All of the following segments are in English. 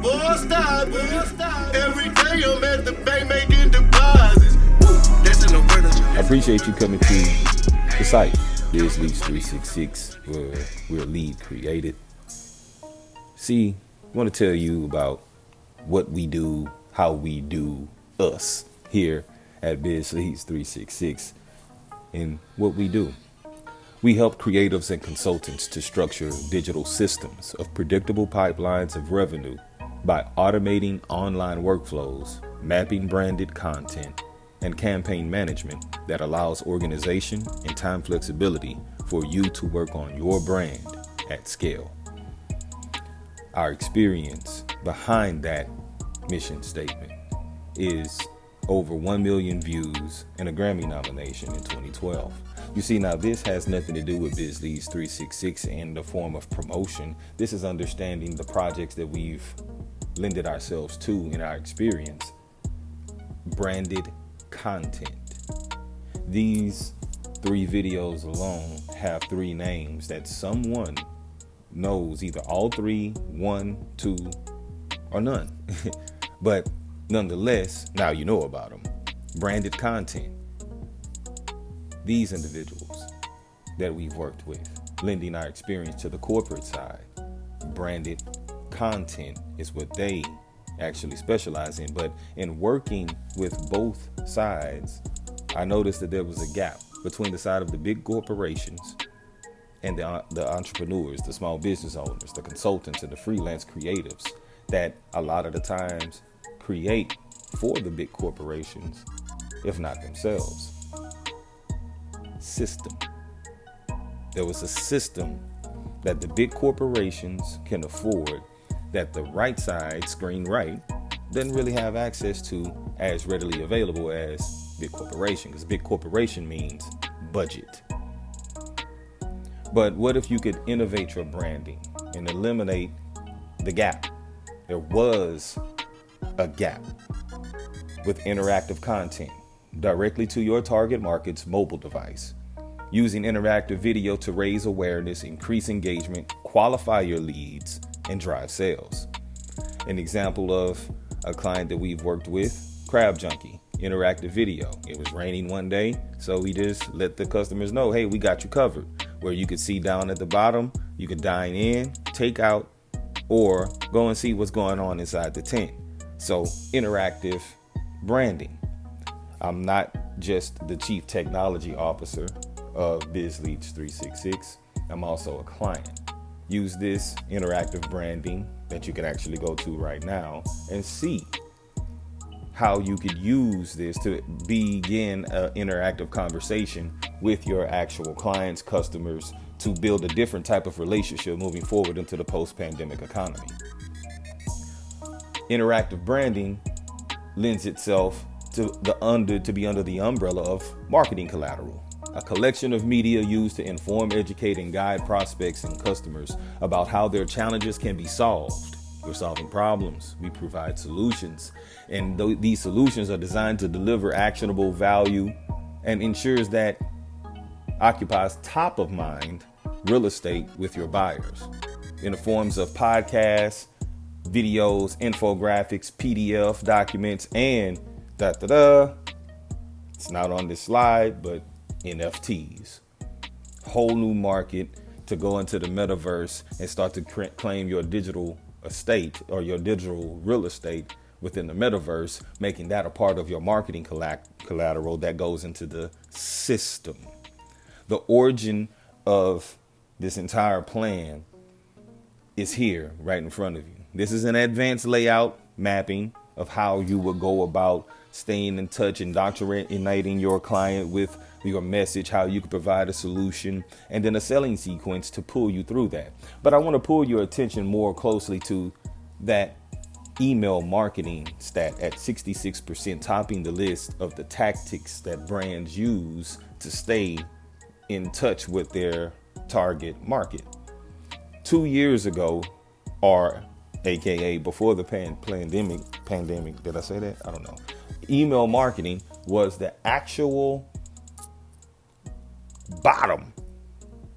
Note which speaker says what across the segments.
Speaker 1: stop. Every day I'm at the bank making deposits. That's in the furniture.
Speaker 2: I appreciate you coming to the site, BizLeadz366, where we're lead created. See, I want to tell you about what we do, how we do us here at BizLeadz366, and what we do. We help creatives and consultants to structure digital systems of predictable pipelines of revenue by automating online workflows, mapping branded content, and campaign management that allows organization and time flexibility for you to work on your brand at scale. Our experience behind that mission statement is over 1 million views and a Grammy nomination in 2012. You see, now this has nothing to do with BizLeadz366 in the form of promotion. This is understanding the projects that we've lended ourselves to in our experience. Branded content. These 3 videos alone have 3 names that someone knows, either all 3, 1, 2, or none. But nonetheless, now you know about them. Branded content. These individuals that we've worked with, lending our experience to the corporate side. Branded content is what they actually specialize in. But in working with both sides, I noticed that there was a gap between the side of the big corporations and the entrepreneurs, the small business owners, the consultants, and the freelance creatives that a lot of the times create for the big corporations, if not themselves. System. There was a system that the big corporations can afford that the right side, screen right, doesn't really have access to as readily available as big corporation, because big corporation means budget. But what if you could innovate your branding and eliminate the gap? There was a gap with interactive content directly to your target market's mobile device, using interactive video to raise awareness, increase engagement, qualify your leads, and drive sales. An example of a client that we've worked with, Crab Junkie, interactive video. It was raining one day, so we just let the customers know, hey, we got you covered. Where you could see down at the bottom, you could dine in, take out, or go and see what's going on inside the tent. So interactive branding. I'm not just the chief technology officer of BizLeadz366. I'm also a client. Use this interactive branding that you can actually go to right now and see how you could use this to begin an interactive conversation with your actual clients, customers, to build a different type of relationship moving forward into the post-pandemic economy. Interactive branding lends itself to be under the umbrella of marketing collateral, a collection of media used to inform, educate, and guide prospects and customers about how their challenges can be solved. We're solving problems. We provide solutions. And these solutions are designed to deliver actionable value and ensures that occupies top of mind real estate with your buyers in the forms of podcasts, videos, infographics, PDF documents, and it's not on this slide, but NFTs. Whole new market to go into the metaverse and start to claim your digital estate or your digital real estate within the metaverse, making that a part of your marketing collateral that goes into the system. The origin of this entire plan is here right in front of you. This is an advanced layout mapping of how you would go about staying in touch, indoctrinating your client with your message, how you could provide a solution, and then a selling sequence to pull you through that. But I want to pull your attention more closely to that email marketing stat at 66%, topping the list of the tactics that brands use to stay in touch with their target market. 2 years ago, or AKA before the pandemic, did I say that? I don't know. Email marketing was the actual bottom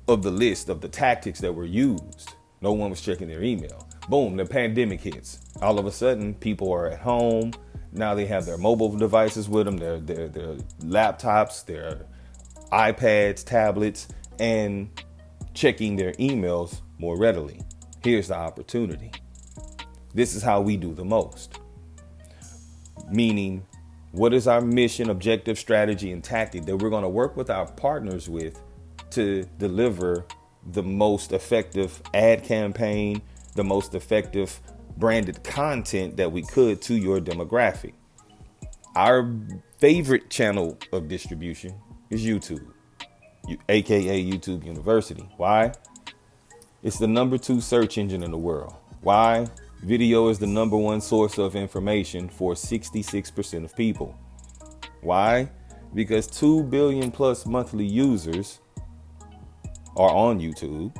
Speaker 2: of the list of the tactics that were used. No one was checking their email. Boom, the pandemic hits. All of a sudden, people are at home. Now they have their mobile devices with them, their laptops, their iPads, tablets, and checking their emails more readily. Here's the opportunity. This is how we do the most. Meaning, what is our mission, objective, strategy, and tactic that we're going to work with our partners with to deliver the most effective ad campaign, the most effective branded content that we could to your demographic. Our favorite channel of distribution is YouTube, aka YouTube University. Why? It's the number 2 search engine in the world. Why? Video is the number 1 source of information for 66% of people. Why? Because 2 billion plus monthly users are on YouTube.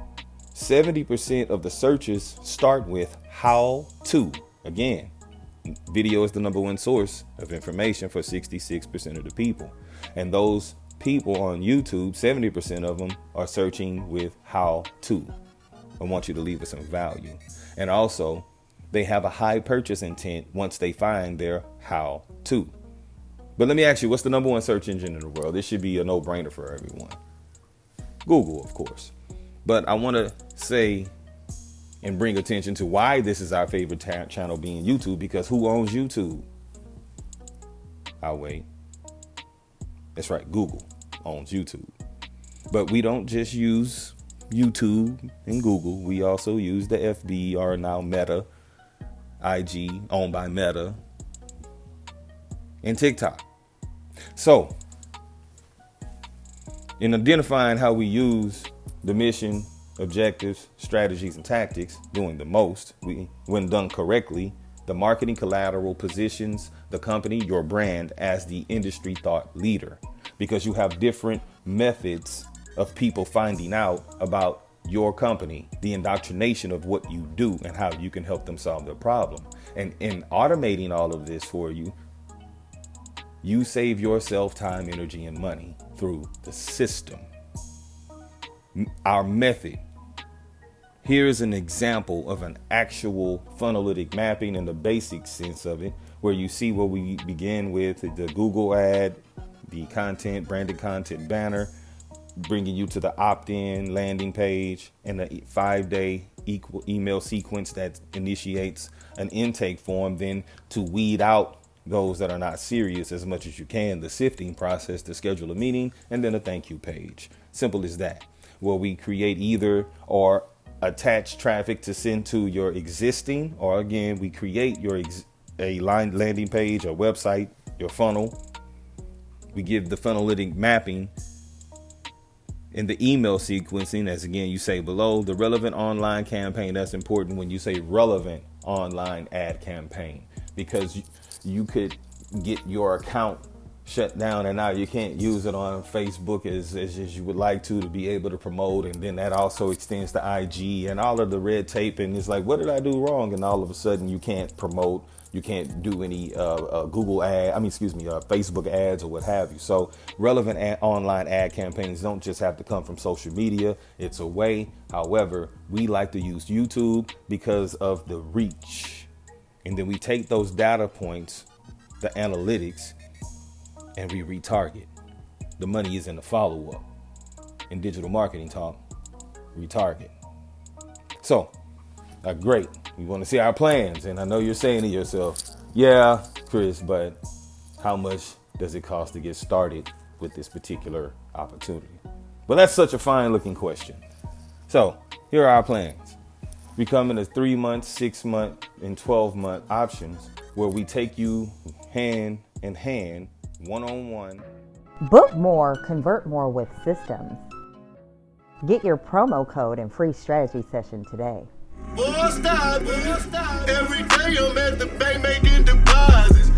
Speaker 2: 70% of the searches start with how to. Again, video is the number 1 source of information for 66% of the people. And those people on YouTube, 70% of them are searching with how to. I want you to leave us some value. And also, they have a high purchase intent once they find their how to. But let me ask you, what's the number 1 search engine in the world? This should be a no-brainer for everyone. Google, of course. But I want to say and bring attention to why this is our favorite channel being YouTube, because who owns YouTube? I'll wait. That's right, Google owns YouTube. But we don't just use YouTube and Google. We also use the FB, or now Meta, IG, owned by Meta, and TikTok. So, in identifying how we use the mission, objectives, strategies, and tactics, doing the most, when done correctly, the marketing collateral positions the company, your brand, as the industry thought leader, because you have different methods of people finding out about your company, the indoctrination of what you do and how you can help them solve their problem. And in automating all of this for you, you save yourself time, energy, and money through the system. Our method. Here's an example of an actual funnelytic mapping in the basic sense of it, where you see where we begin with the Google ad, the content, branded content banner, bringing you to the opt-in landing page, and the 5-day email sequence that initiates an intake form, then to weed out those that are not serious as much as you can, the sifting process to schedule a meeting, and then a thank you page. Simple as that. Where we create either or attach traffic to send to your existing, or again, we create a landing page, a website, your funnel. We give the funnelytic mapping in the email sequencing, as again you say below, the relevant online campaign. That's important when you say relevant online ad campaign, because you could get your account shut down and now you can't use it on Facebook as you would like to be able to promote, and then that also extends to IG and all of the red tape, and it's like, what did I do wrong? And all of a sudden you can't promote, you can't do any Facebook ads or what have you. So relevant online ad campaigns don't just have to come from social media. It's a way. However, we like to use YouTube because of the reach. And then we take those data points, the analytics, and we retarget. The money is in the follow-up. In digital marketing talk, retarget. So, great. We want to see our plans. And I know you're saying to yourself, yeah, Chris, but how much does it cost to get started with this particular opportunity? Well, that's such a fine looking question. So here are our plans. We come in as 3 month, 6 month, and 12-month options, where we take you hand in hand, one-on-one.
Speaker 3: Book more, convert more with systems. Get your promo code and free strategy session today.
Speaker 1: M.O.S.T. Every day I'm at the bank making deposits.